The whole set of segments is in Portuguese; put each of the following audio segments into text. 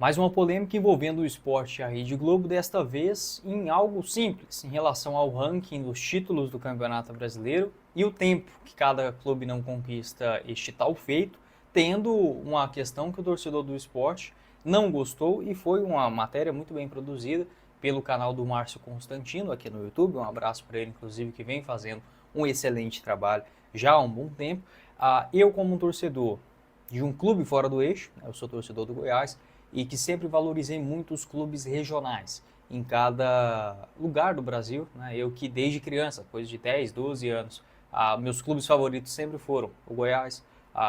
Mais uma polêmica envolvendo o esporte e a Rede Globo, desta vez em algo simples, em relação ao ranking dos títulos do Campeonato Brasileiro e o tempo que cada clube não conquista este tal feito, tendo uma questão que o torcedor do esporte não gostou e foi uma matéria muito bem produzida pelo canal do Márcio Constantino aqui no YouTube. Um abraço para ele, inclusive, que vem fazendo um excelente trabalho já há um bom tempo. Eu, como um torcedor de um clube fora do eixo, eu sou torcedor do Goiás, e que sempre valorizei muito os clubes regionais em cada lugar do Brasil. Eu que desde criança, coisa de 10, 12 anos, meus clubes favoritos sempre foram o Goiás,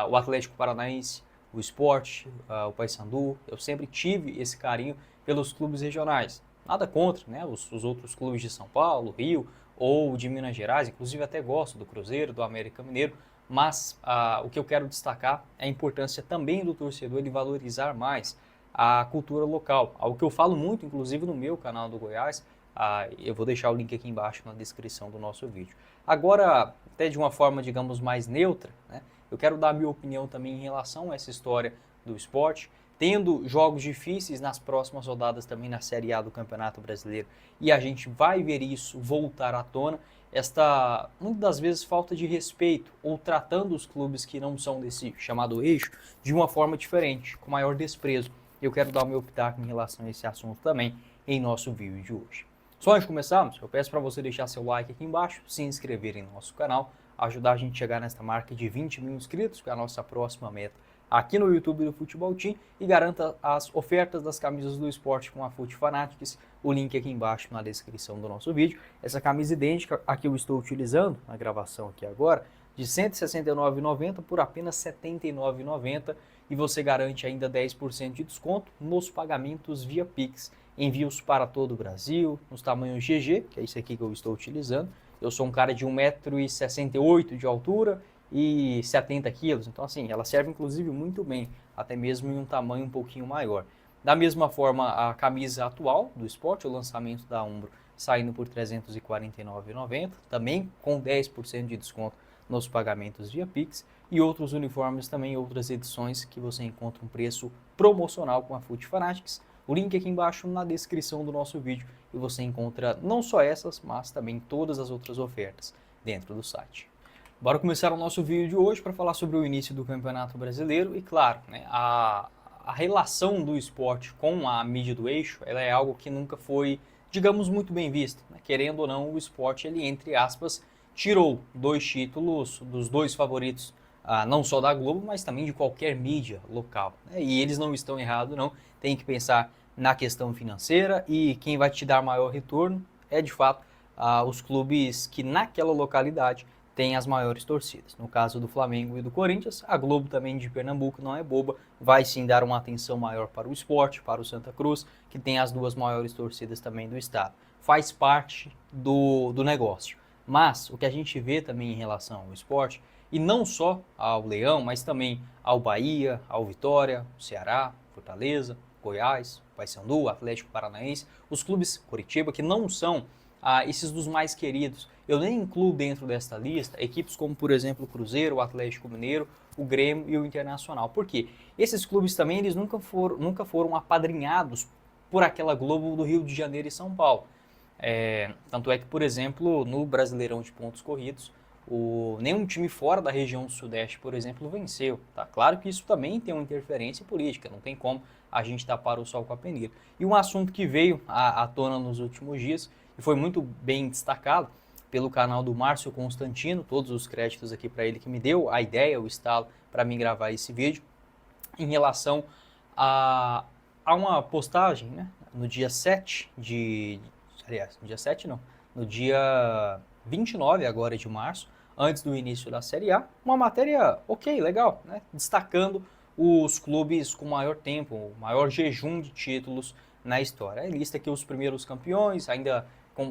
o Atlético Paranaense, o Sport, o Paysandu. Eu sempre tive esse carinho pelos clubes regionais. Nada contra, os outros clubes de São Paulo, Rio ou de Minas Gerais, inclusive até gosto do Cruzeiro, do América Mineiro, mas o que eu quero destacar é a importância também do torcedor ele valorizar mais a cultura local, algo que eu falo muito, inclusive no meu canal do Goiás. Eu vou deixar o link aqui embaixo na descrição do nosso vídeo. Agora, até de uma forma, digamos, mais neutra, eu quero dar a minha opinião também em relação a essa história do esporte, tendo jogos difíceis nas próximas rodadas também na Série A do Campeonato Brasileiro, e a gente vai ver isso voltar à tona, esta, muitas das vezes, falta de respeito, ou tratando os clubes que não são desse chamado eixo de uma forma diferente, com maior desprezo. Eu quero dar o meu pitaco em relação a esse assunto também em nosso vídeo de hoje. Só antes de começarmos, eu peço para você deixar seu like aqui embaixo, se inscrever em nosso canal, ajudar a gente a chegar nesta marca de 20 mil inscritos, que é a nossa próxima meta aqui no YouTube do Futebol Team, e garanta as ofertas das camisas do esporte com a Fute Fanatics, o link aqui embaixo na descrição do nosso vídeo. Essa camisa idêntica a que eu estou utilizando na gravação aqui agora, de R$ 169,90 por apenas R$ 79,90, e você garante ainda 10% de desconto nos pagamentos via Pix. Envios para todo o Brasil, nos tamanhos GG, que é esse aqui que eu estou utilizando. Eu sou um cara de 1,68 m de altura e 70 quilos, então assim, ela serve inclusive muito bem, até mesmo em um tamanho um pouquinho maior. Da mesma forma, a camisa atual do esporte, o lançamento da Umbro, saindo por R$ 349,90, também com 10% de desconto nos pagamentos via Pix, e outros uniformes também, outras edições que você encontra um preço promocional com a Fute Fanatics. O link aqui embaixo na descrição do nosso vídeo, e você encontra não só essas, mas também todas as outras ofertas dentro do site. Bora começar o nosso vídeo de hoje para falar sobre o início do Campeonato Brasileiro e, claro, a relação do esporte com a mídia do eixo, ela é algo que nunca foi, digamos, muito bem vista. Querendo ou não, o esporte, ele, entre aspas, tirou 2 títulos dos 2 favoritos, não só da Globo, mas também de qualquer mídia local. E eles não estão errados, não. Tem que pensar na questão financeira, e quem vai te dar maior retorno é, de fato, os clubes que naquela localidade têm as maiores torcidas. No caso do Flamengo e do Corinthians, a Globo também de Pernambuco não é boba, vai sim dar uma atenção maior para o esporte, para o Santa Cruz, que tem as 2 maiores torcidas também do estado. Faz parte do negócio. Mas o que a gente vê também em relação ao esporte, e não só ao Leão, mas também ao Bahia, ao Vitória, Ceará, Fortaleza, Goiás, Paysandu, Atlético Paranaense, os clubes Curitiba, que não são esses dos mais queridos. Eu nem incluo dentro desta lista equipes como, por exemplo, o Cruzeiro, o Atlético Mineiro, o Grêmio e o Internacional. Por quê? Esses clubes também eles nunca foram apadrinhados por aquela Globo do Rio de Janeiro e São Paulo. Tanto é que, por exemplo, no Brasileirão de pontos corridos, nenhum time fora da região sudeste, por exemplo, venceu. Tá? Claro que isso também tem uma interferência política, não tem como a gente tapar o sol com a peneira. E um assunto que veio à tona nos últimos dias, e foi muito bem destacado pelo canal do Márcio Constantino, todos os créditos aqui para ele, que me deu a ideia, o estalo para mim gravar esse vídeo, em relação a uma postagem, no dia 7 de... Aliás, no dia 7 não, no dia 29 agora de março, antes do início da Série A, uma matéria ok, legal, destacando os clubes com maior tempo, maior jejum de títulos na história. Aí lista aqui os primeiros campeões, ainda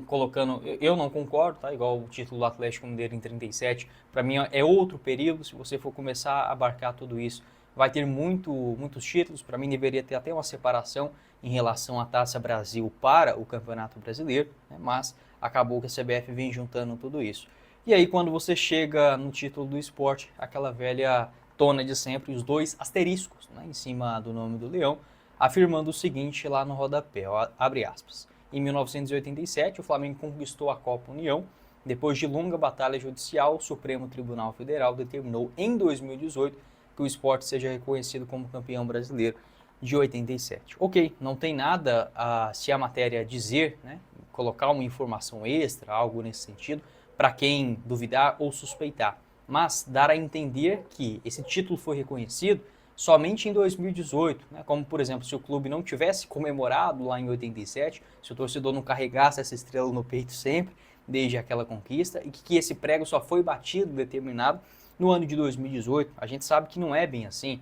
colocando, eu não concordo, tá? Igual o título do Atlético Mineiro em 37, para mim é outro período. Se você for começar a abarcar tudo isso, vai ter muitos títulos. Para mim deveria ter até uma separação em relação à Taça Brasil para o Campeonato Brasileiro, mas acabou que a CBF vem juntando tudo isso. E aí quando você chega no título do esporte, aquela velha tona de sempre, os 2 asteriscos em cima do nome do Leão, afirmando o seguinte lá no rodapé, ó, abre aspas. Em 1987, o Flamengo conquistou a Copa União. Depois de longa batalha judicial, o Supremo Tribunal Federal determinou em 2018 que o Sport seja reconhecido como campeão brasileiro de 87. Ok, não tem nada se a matéria dizer, né, colocar uma informação extra, algo nesse sentido, para quem duvidar ou suspeitar, mas dar a entender que esse título foi reconhecido somente em 2018, né? Como, por exemplo, se o clube não tivesse comemorado lá em 87, se o torcedor não carregasse essa estrela no peito sempre, desde aquela conquista, e que esse prego só foi batido, determinado, no ano de 2018. A gente sabe que não é bem assim.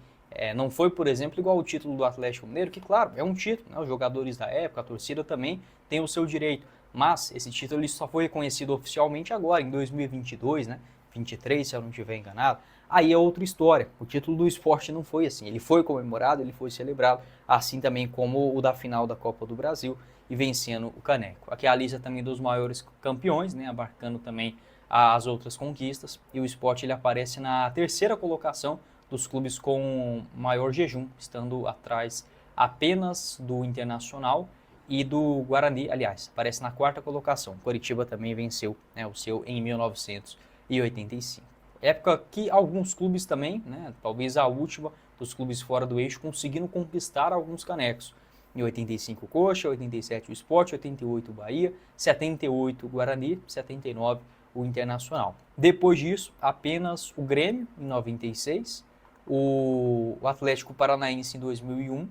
Não foi, por exemplo, igual o título do Atlético Mineiro, que, claro, é um título, né? Os jogadores da época, a torcida também tem o seu direito, mas esse título ele só foi reconhecido oficialmente agora, em 2022, né? 23, se eu não estiver enganado. Aí é outra história. O título do Sport não foi assim. Ele foi comemorado, ele foi celebrado, assim também como o da final da Copa do Brasil e vencendo o caneco. Aqui é a lista também dos maiores campeões, né? Abarcando também as outras conquistas. E o Sport ele aparece na terceira colocação dos clubes com maior jejum, estando atrás apenas do Internacional e do Guarani. Aliás, aparece na quarta colocação. O Coritiba também venceu, né, o seu em 1985. Época que alguns clubes também, né, talvez a última dos clubes fora do eixo, conseguiram conquistar alguns canecos. Em 85 o Coxa, 87 o Sport, 88 o Bahia, 78 o Guarani, 79 o Internacional. Depois disso, apenas o Grêmio em 96, o Atlético Paranaense em 2001,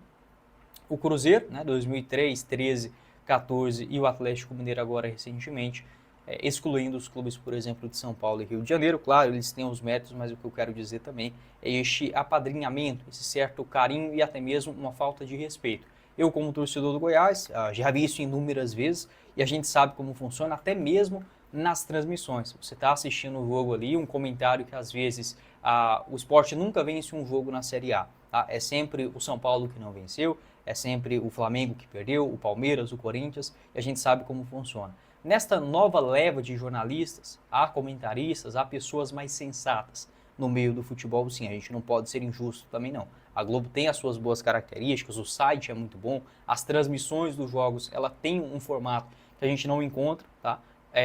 o Cruzeiro, né, 2003, 13, 14 e o Atlético Mineiro agora recentemente, excluindo os clubes, por exemplo, de São Paulo e Rio de Janeiro. Claro, eles têm os méritos, mas o que eu quero dizer também é este apadrinhamento, esse certo carinho e até mesmo uma falta de respeito. Eu, como torcedor do Goiás, já vi isso inúmeras vezes e a gente sabe como funciona até mesmo nas transmissões. Você está assistindo o jogo ali, um comentário que às vezes o Sport nunca vence um jogo na Série A. Tá? É sempre o São Paulo que não venceu, é sempre o Flamengo que perdeu, o Palmeiras, o Corinthians, e a gente sabe como funciona. Nesta nova leva de jornalistas, há comentaristas, há pessoas mais sensatas no meio do futebol, sim, a gente não pode ser injusto também não. A Globo tem as suas boas características, o site é muito bom, as transmissões dos jogos, ela tem um formato que a gente não encontra, tá?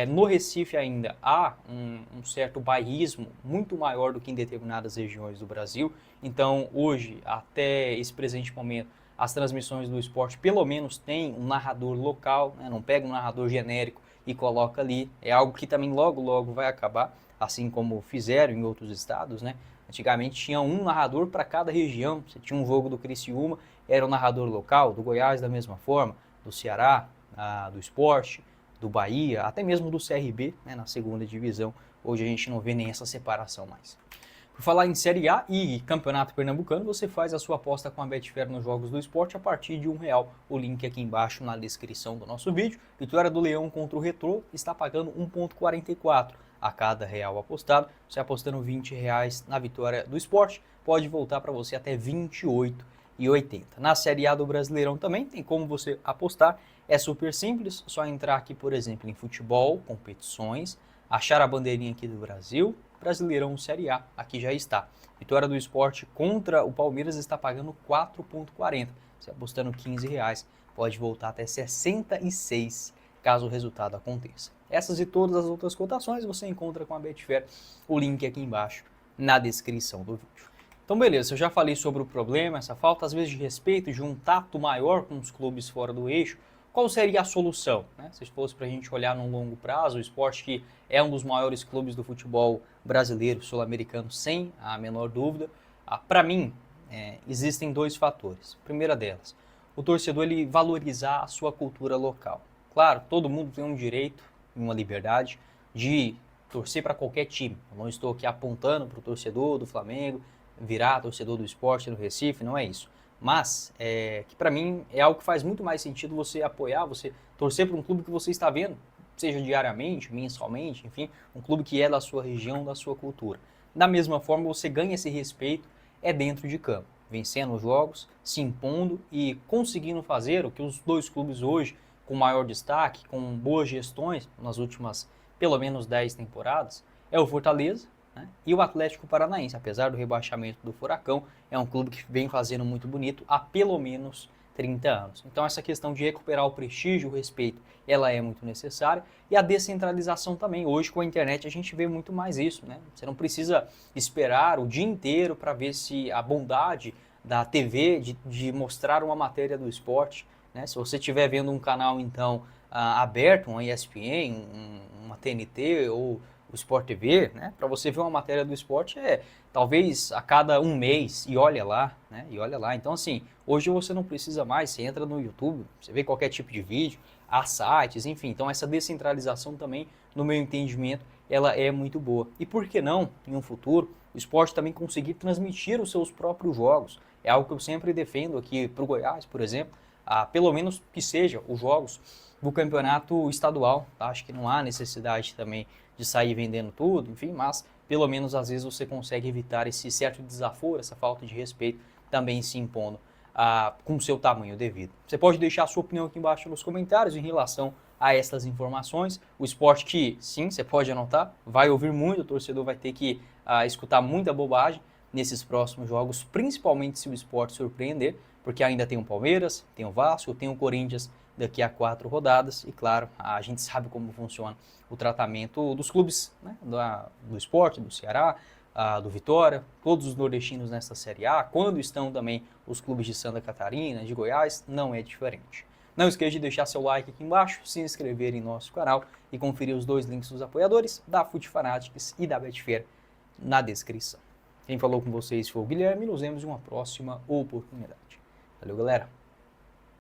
No Recife ainda há um certo bairrismo muito maior do que em determinadas regiões do Brasil, então hoje, até esse presente momento, as transmissões do esporte pelo menos têm um narrador local, né? Não pega um narrador genérico e coloca ali, é algo que também logo vai acabar, assim como fizeram em outros estados, né? Antigamente tinha um narrador para cada região, você tinha um jogo do Criciúma, era o narrador local, do Goiás da mesma forma, do Ceará, do Sport, do Bahia, até mesmo do CRB, né, na segunda divisão. Hoje a gente não vê nem essa separação mais. Por falar em Série A e Campeonato Pernambucano, você faz a sua aposta com a Betfair nos Jogos do Esporte a partir de R$1. O link aqui embaixo na descrição do nosso vídeo. Vitória do Leão contra o Retrô está pagando 1,44 a cada real apostado. Você apostando R$20 na vitória do Esporte, pode voltar para você até 28,80. Na Série A do Brasileirão também tem como você apostar. É super simples, só entrar aqui, por exemplo, em futebol, competições, achar a bandeirinha aqui do Brasil, Brasileirão Série A, aqui já está. Vitória do Sport contra o Palmeiras está pagando 4,40. Você apostando R$15, pode voltar até 66, caso o resultado aconteça. Essas e todas as outras cotações você encontra com a Betfair, o link aqui embaixo na descrição do vídeo. Então beleza, eu já falei sobre o problema, essa falta às vezes de respeito, de um tato maior com os clubes fora do eixo. Qual seria a solução? Né? Se fosse para a gente olhar num longo prazo, o Sport que é um dos maiores clubes do futebol brasileiro, sul-americano, sem a menor dúvida, para mim, existem dois fatores. A primeira delas, o torcedor ele valorizar a sua cultura local. Claro, todo mundo tem um direito, uma liberdade de torcer para qualquer time. Eu não estou aqui apontando para o torcedor do Flamengo virar torcedor do Sport no Recife, não é isso. Mas, que para mim é algo que faz muito mais sentido você apoiar, você torcer para um clube que você está vendo, seja diariamente, mensalmente, enfim, um clube que é da sua região, da sua cultura. Da mesma forma, você ganha esse respeito dentro de campo, vencendo os jogos, se impondo e conseguindo fazer o que os dois clubes hoje, com maior destaque, com boas gestões nas últimas pelo menos 10 temporadas, é o Fortaleza, né? E o Atlético Paranaense, apesar do rebaixamento do Furacão, é um clube que vem fazendo muito bonito há pelo menos 30 anos. Então essa questão de recuperar o prestígio, o respeito, ela é muito necessária. E a descentralização também. Hoje com a internet a gente vê muito mais isso, né? Você não precisa esperar o dia inteiro para ver se a bondade da TV de mostrar uma matéria do esporte, né? Se você estiver vendo um canal então aberto, uma ESPN, uma TNT ou o Sport TV, né? Para você ver uma matéria do esporte talvez a cada um mês e olha lá, né? E olha lá. Então assim, hoje você não precisa mais, você entra no YouTube, você vê qualquer tipo de vídeo, há sites, enfim. Então essa descentralização também, no meu entendimento, ela é muito boa. E por que não, em um futuro, o esporte também conseguir transmitir os seus próprios jogos? É algo que eu sempre defendo aqui para o Goiás, por exemplo, pelo menos que seja os jogos do campeonato estadual, tá? Acho que não há necessidade também de sair vendendo tudo, enfim, mas pelo menos às vezes você consegue evitar esse certo desaforo, essa falta de respeito também se impondo com o seu tamanho devido. Você pode deixar a sua opinião aqui embaixo nos comentários em relação a estas informações. O esporte que, sim, você pode anotar, vai ouvir muito, o torcedor vai ter que escutar muita bobagem nesses próximos jogos, principalmente se o esporte surpreender, porque ainda tem o Palmeiras, tem o Vasco, tem o Corinthians daqui a 4 rodadas e, claro, a gente sabe como funciona o tratamento dos clubes, né, do esporte, do Ceará, do Vitória, todos os nordestinos nessa Série A, quando estão também os clubes de Santa Catarina, de Goiás, não é diferente. Não esqueça de deixar seu like aqui embaixo, se inscrever em nosso canal e conferir os 2 links dos apoiadores da FUT Fanatics e da Betfair na descrição. Quem falou com vocês foi o Guilherme e nos vemos em uma próxima oportunidade. Valeu, galera!